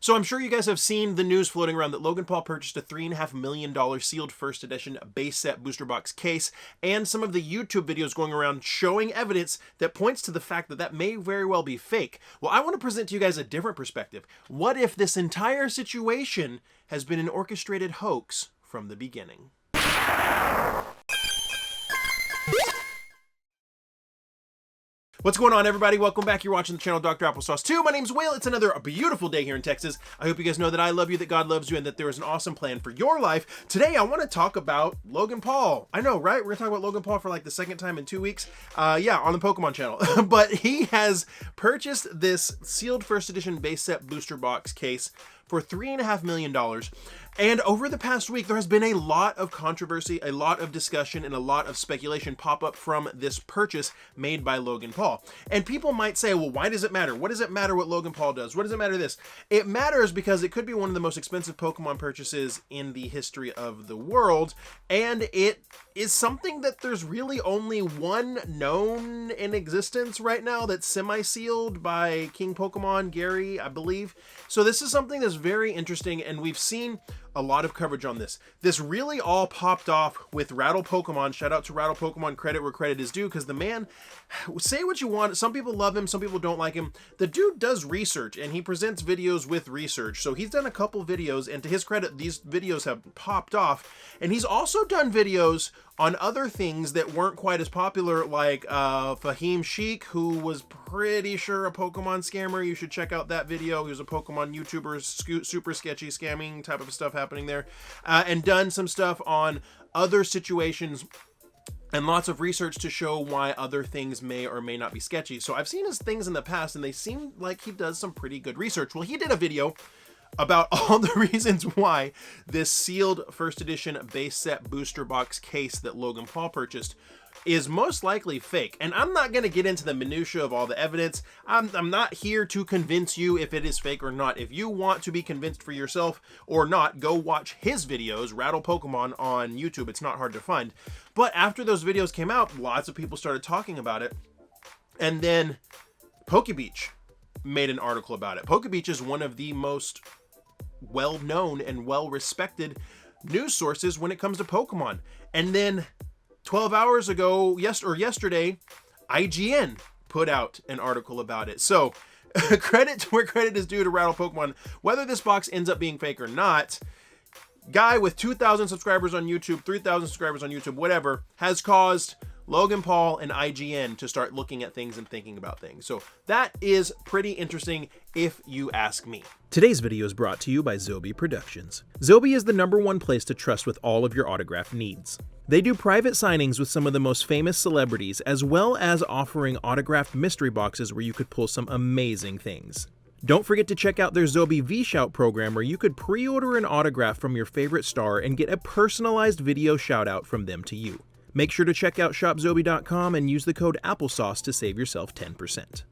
So I'm sure you guys have seen the news floating around that Logan Paul purchased a $3.5 million sealed first edition base set booster box case, and some of the YouTube videos going around showing evidence that points to the fact that that may very well be fake. Well, I want to present to you guys a different perspective. What if this entire situation has been an orchestrated hoax from the beginning? What's going on, everybody? Welcome back. You're watching the channel Dr. Applesauce 2. My name's Will. It's another beautiful day here in Texas. I hope you guys know that I love you, that God loves you, and that there is an awesome plan for your life. Today, I want to talk about Logan Paul. I know, right? We're going to talk about Logan Paul for like the second time in 2 weeks. Yeah, on the Pokemon channel. But he has purchased this sealed first edition base set booster box case for $3.5 million. And over the past week, there has been a lot of controversy, a lot of discussion, and a lot of speculation pop up from this purchase made by Logan Paul. And people might say, well, why does it matter? What does it matter what Logan Paul does? What does it matter this? It matters because it could be one of the most expensive Pokemon purchases in the history of the world. And it is something that there's really only one known in existence right now that's semi-sealed by King Pokemon, Gary, I believe. So this is something that's very interesting, and we've seen a lot of coverage on this. This really all popped off with Rattle Pokemon. Shout out to Rattle Pokemon, credit where credit is due, because the man, say what you want, some people love him, some people don't like him. The dude does research, and he presents videos with research. So he's done a couple videos, and to his credit, these videos have popped off. And he's also done videos on other things that weren't quite as popular, like Fahim Sheik, who was pretty sure a Pokemon scammer. You should check out that video. He was a Pokemon YouTuber, super sketchy scamming type of stuff happening there, and done some stuff on other situations and lots of research to show why other things may or may not be sketchy. So I've seen his things in the past, and they seem like he does some pretty good research. Well, he did a video about all the reasons why this sealed first edition base set booster box case that Logan Paul purchased is most likely fake. And I'm not going to get into the minutia of all the evidence. I'm not here to convince you if it is fake or not. If you want to be convinced for yourself or not, go watch his videos, Rattle Pokemon, on YouTube. It's not hard to find. But after those videos came out, lots of people started talking about it. And then PokeBeach made an article about it. PokeBeach is one of the most well-known and well-respected news sources when it comes to Pokemon. And then 12 hours ago, yesterday, IGN put out an article about it. So credit to where credit is due to Rattle Pokemon. Whether this box ends up being fake or not, guy with 2,000 subscribers on YouTube, 3,000 subscribers on YouTube, whatever, has caused Logan Paul and IGN to start looking at things and thinking about things. So that is pretty interesting if you ask me. Today's video is brought to you by Zobi Productions. Zobi is the #1 place to trust with all of your autograph needs. They do private signings with some of the most famous celebrities, as well as offering autographed mystery boxes where you could pull some amazing things. Don't forget to check out their Zobi V-Shout program, where you could pre-order an autograph from your favorite star and get a personalized video shout-out from them to you. Make sure to check out shopzobi.com and use the code Applesauce to save yourself 10%.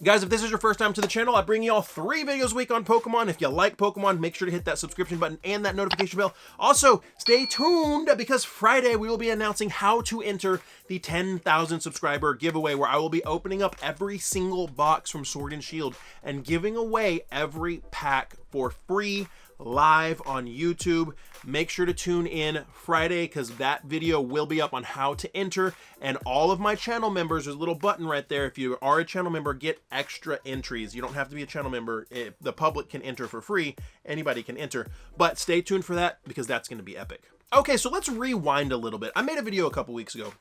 Guys, if this is your first time to the channel, I bring you all 3 videos a week on Pokemon. If you like Pokemon, make sure to hit that subscription button and that notification bell. Also, stay tuned, because Friday we will be announcing how to enter the 10,000 subscriber giveaway, where I will be opening up every single box from Sword and Shield and giving away every pack for free live on YouTube. Make sure to tune in Friday, because that video will be up on how to enter. And all of my channel members, there's a little button right there. If you are a channel member, get extra entries. You don't have to be a channel member. The public can enter for free. Anybody can enter. But stay tuned for that, because that's going to be epic. Okay, so let's rewind a little bit. I made a video a couple weeks ago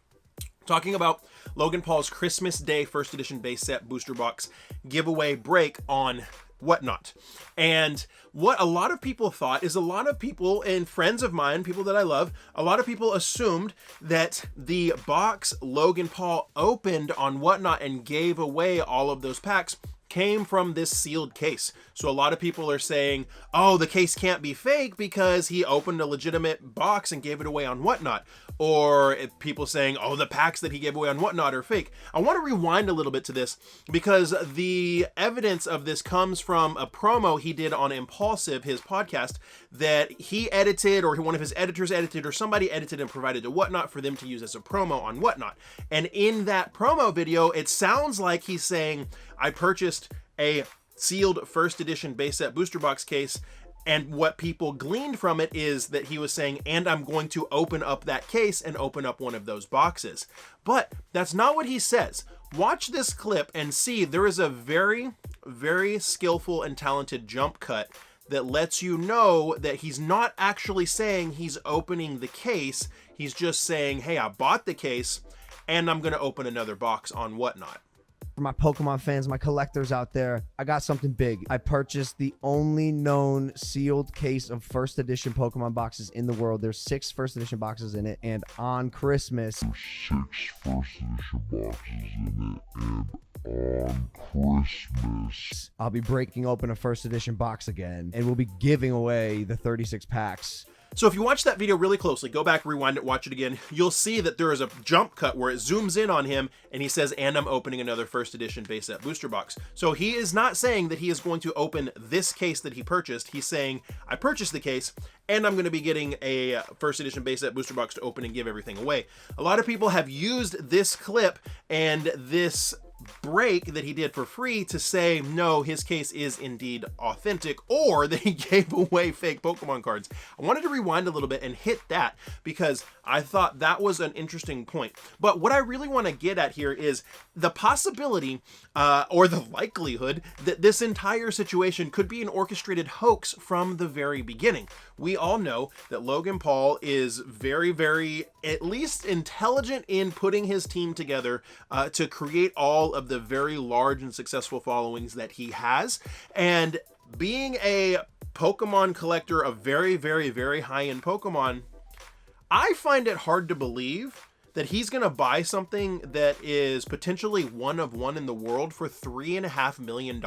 talking about Logan Paul's Christmas Day first edition base set booster box giveaway break on Whatnot. And what a lot of people thought is, a lot of people and friends of mine, people that I love, a lot of people assumed that the box Logan Paul opened on Whatnot and gave away all of those packs came from this sealed case. So a lot of people are saying, oh, the case can't be fake because he opened a legitimate box and gave it away on Whatnot. Or people saying, oh, the packs that he gave away on Whatnot are fake. I want to rewind a little bit to this, because the evidence of this comes from a promo he did on Impulsive, his podcast, that he edited, or one of his editors edited, or somebody edited and provided to Whatnot for them to use as a promo on Whatnot. And in that promo video, it sounds like he's saying, I purchased a sealed first edition base set booster box case. And what people gleaned from it is that he was saying, and I'm going to open up that case and open up one of those boxes. But that's not what he says. Watch this clip and see there is a very, very skillful and talented jump cut that lets you know that he's not actually saying he's opening the case. He's just saying, hey, I bought the case and I'm going to open another box on Whatnot. For my Pokemon fans, my collectors out there, I got something big. I purchased the only known sealed case of first edition Pokemon boxes in the world. There's 6 first edition boxes in it, and on Christmas, I'll be breaking open a first edition box again, and we'll be giving away the 36 packs. So if you watch that video really closely, go back, rewind it, watch it again, you'll see that there is a jump cut where it zooms in on him and he says, and I'm opening another first edition base set booster box. So he is not saying that he is going to open this case that he purchased. He's saying, I purchased the case and I'm going to be getting a first edition base set booster box to open and give everything away. A lot of people have used this clip and this break that he did for free to say, no, his case is indeed authentic, or that he gave away fake Pokemon cards. I wanted to rewind a little bit and hit that because I thought that was an interesting point. But what I really want to get at here is the possibility or the likelihood that this entire situation could be an orchestrated hoax from the very beginning. We all know that Logan Paul is very, very, at least intelligent in putting his team together to create all of the very large and successful followings that he has. And being a Pokemon collector of very, very, very high-end Pokemon, I find it hard to believe that he's going to buy something that is potentially one of one in the world for $3.5 million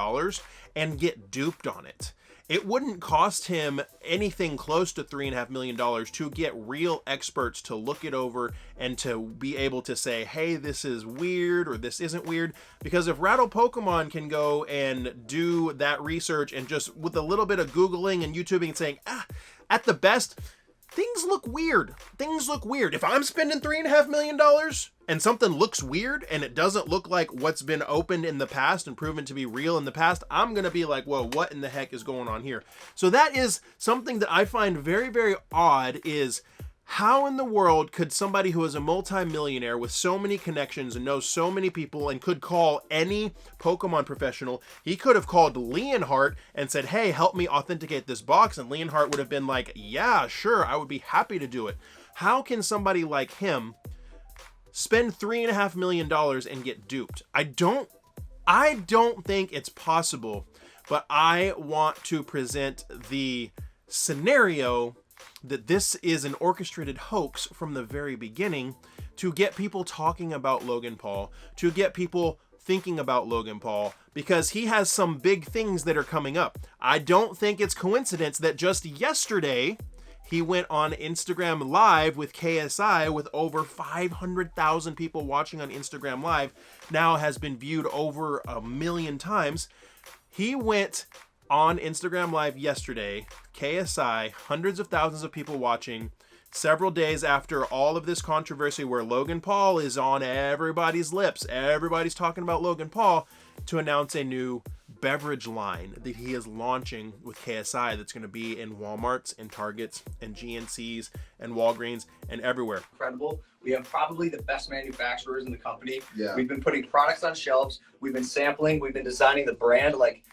and get duped on it. It wouldn't cost him anything close to $3.5 million to get real experts to look it over and to be able to say, hey, this is weird or this isn't weird. Because if Rattle Pokemon can go and do that research and just with a little bit of Googling and YouTubing and saying, at the best, things look weird. Things look weird. If I'm spending $3.5 million and something looks weird and it doesn't look like what's been opened in the past and proven to be real in the past, I'm going to be like, whoa, what in the heck is going on here? So that is something that I find very, very odd is how in the world could somebody who is a multi-millionaire with so many connections and knows so many people and could call any Pokemon professional, he could have called Leonhardt and said, hey, help me authenticate this box. And Leonhardt would have been like, yeah, sure, I would be happy to do it. How can somebody like him spend $3.5 million and get duped? I don't think it's possible, but I want to present the scenario that this is an orchestrated hoax from the very beginning to get people talking about Logan Paul, to get people thinking about Logan Paul, because he has some big things that are coming up. I don't think it's coincidence that just yesterday he went on Instagram Live with KSI with over 500,000 people watching on Instagram Live, now has been viewed over 1 million times. He went on Instagram Live yesterday, KSI, hundreds of thousands of people watching, several days after all of this controversy where Logan Paul is on everybody's lips, everybody's talking about Logan Paul, to announce a new beverage line that he is launching with KSI that's going to be in Walmarts and Targets and GNCs and Walgreens and everywhere. Incredible. We have probably the best manufacturers in the company. Yeah. We've been putting products on shelves. We've been sampling. We've been designing the brand. Like,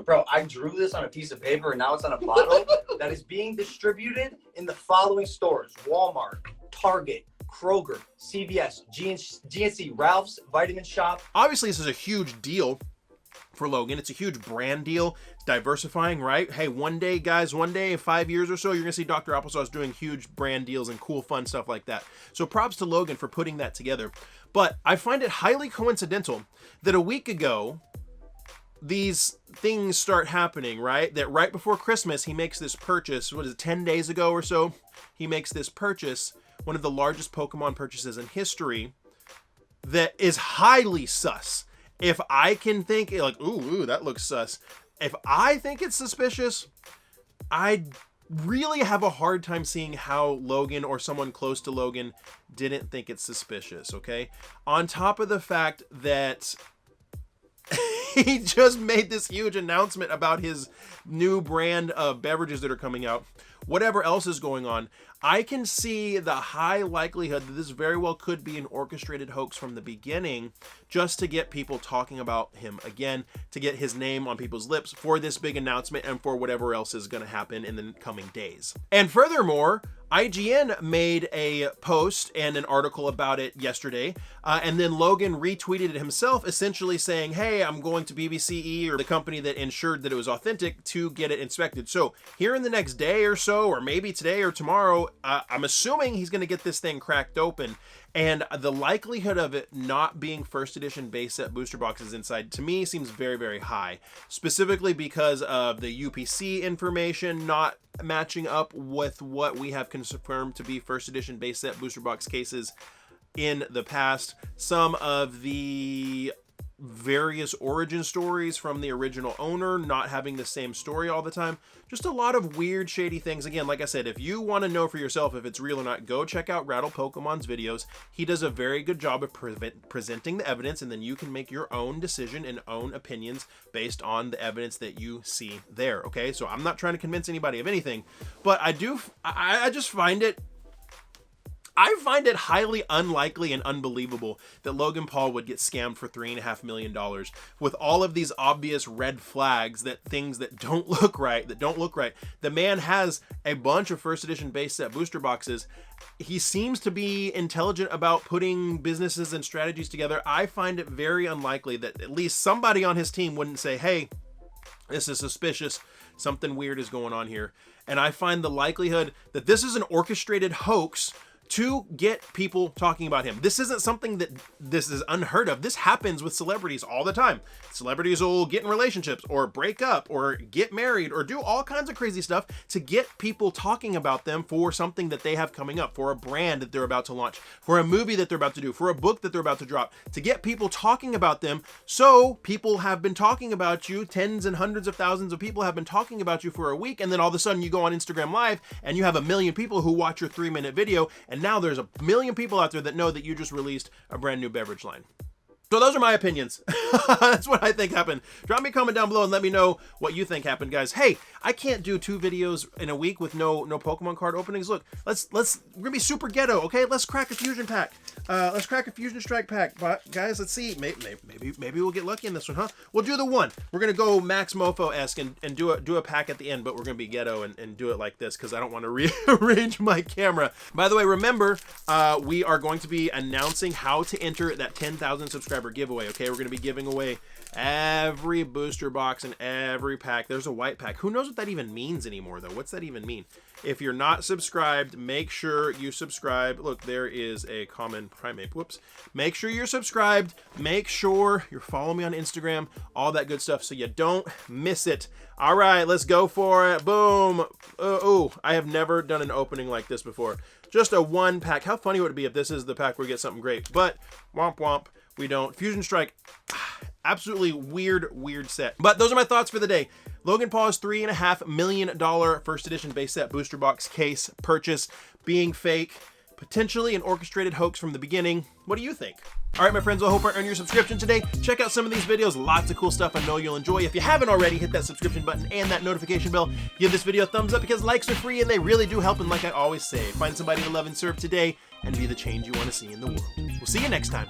bro, I drew this on a piece of paper and now it's on a bottle that is being distributed in the following stores: Walmart, Target, Kroger, CVS, GNC, Ralph's, Vitamin Shop. Obviously, this is a huge deal for Logan. It's a huge brand deal. It's diversifying, right? Hey, one day, guys, one day in 5 years or so, you're going to see Dr. Applesauce doing huge brand deals and cool, fun stuff like that. So props to Logan for putting that together. But I find it highly coincidental that a week ago, these things start happening, right? That right before Christmas, he makes this purchase. What is it, 10 days ago or so? He makes this purchase, one of the largest Pokemon purchases in history, that is highly sus. If I can think like, ooh, that looks sus. If I think it's suspicious, I really have a hard time seeing how Logan or someone close to Logan didn't think it's suspicious, okay? On top of the fact that he just made this huge announcement about his new brand of beverages that are coming out. Whatever else is going on, I can see the high likelihood that this very well could be an orchestrated hoax from the beginning, just to get people talking about him again, to get his name on people's lips for this big announcement and for whatever else is going to happen in the coming days. And furthermore, IGN made a post and an article about it yesterday, and then Logan retweeted it himself, essentially saying, hey, I'm going to BBCE, or the company that ensured that it was authentic, to get it inspected. So here in the next day or so, or maybe today or tomorrow, I'm assuming he's going to get this thing cracked open. And the likelihood of it not being first edition base set booster boxes inside, to me, seems very, very high. Specifically because of the UPC information not matching up with what we have confirmed to be first edition base set booster box cases in the past. Some of the various origin stories from the original owner not having the same story all the time. Just a lot of weird, shady things. Again, like I said, if you want to know for yourself if it's real or not, go check out Rattle Pokemon's videos. He does a very good job of presenting the evidence, and then you can make your own decision and own opinions based on the evidence that you see there. Okay, so I'm not trying to convince anybody of anything, but I just find it highly unlikely and unbelievable that Logan Paul would get scammed for $3.5 million with all of these obvious red flags, that things that don't look right. The man has a bunch of first edition base set booster boxes. He seems to be intelligent about putting businesses and strategies together. I find it very unlikely that at least somebody on his team wouldn't say, hey, this is suspicious. Something weird is going on here. And I find the likelihood that this is an orchestrated hoax to get people talking about him. This isn't something that this is unheard of. This happens with celebrities all the time. Celebrities will get in relationships or break up or get married or do all kinds of crazy stuff to get people talking about them for something that they have coming up, for a brand that they're about to launch, for a movie that they're about to do, for a book that they're about to drop, to get people talking about them. So people have been talking about you, tens and hundreds of thousands of people have been talking about you for a week, and then all of a sudden you go on Instagram Live and you have 1 million people who watch your 3-minute video, and now there's 1 million people out there that know that you just released a brand new beverage line. So those are my opinions. That's what I think happened. Drop me a comment down below and let me know what you think happened, guys. Hey, I can't do 2 videos in a week with no Pokemon card openings. Look, we're gonna be super ghetto, okay? Let's crack a fusion pack. Let's crack a fusion strike pack. But guys, let's see. Maybe we'll get lucky in this one, huh? We'll do the one. We're gonna go Max Mofo-esque and do a pack at the end, but we're gonna be ghetto and do it like this because I don't want to rearrange my camera. By the way, remember, we are going to be announcing how to enter that 10,000 subscriber giveaway. Okay, we're going to be giving away every booster box and every pack. There's a white pack. Who knows what that even means anymore, though? What's that even mean? If you're not subscribed, make sure you subscribe. Look, there is a common primate. Whoops. Make sure you're subscribed. Make sure you're following me on Instagram. All that good stuff so you don't miss it. All right, let's go for it. Boom. Oh, I have never done an opening like this before. Just a 1 pack. How funny would it be if this is the pack where we get something great? But womp womp. We don't. Fusion Strike, absolutely weird set. But those are my thoughts for the day. Logan Paul's $3.5 million first edition base set booster box case purchase being fake, potentially an orchestrated hoax from the beginning. What do you think? All right, my friends, I hope I earned your subscription today. Check out some of these videos. Lots of cool stuff I know you'll enjoy. If you haven't already, hit that subscription button and that notification bell. Give this video a thumbs up because likes are free and they really do help. And like I always say, find somebody to love and serve today and be the change you want to see in the world. We'll see you next time.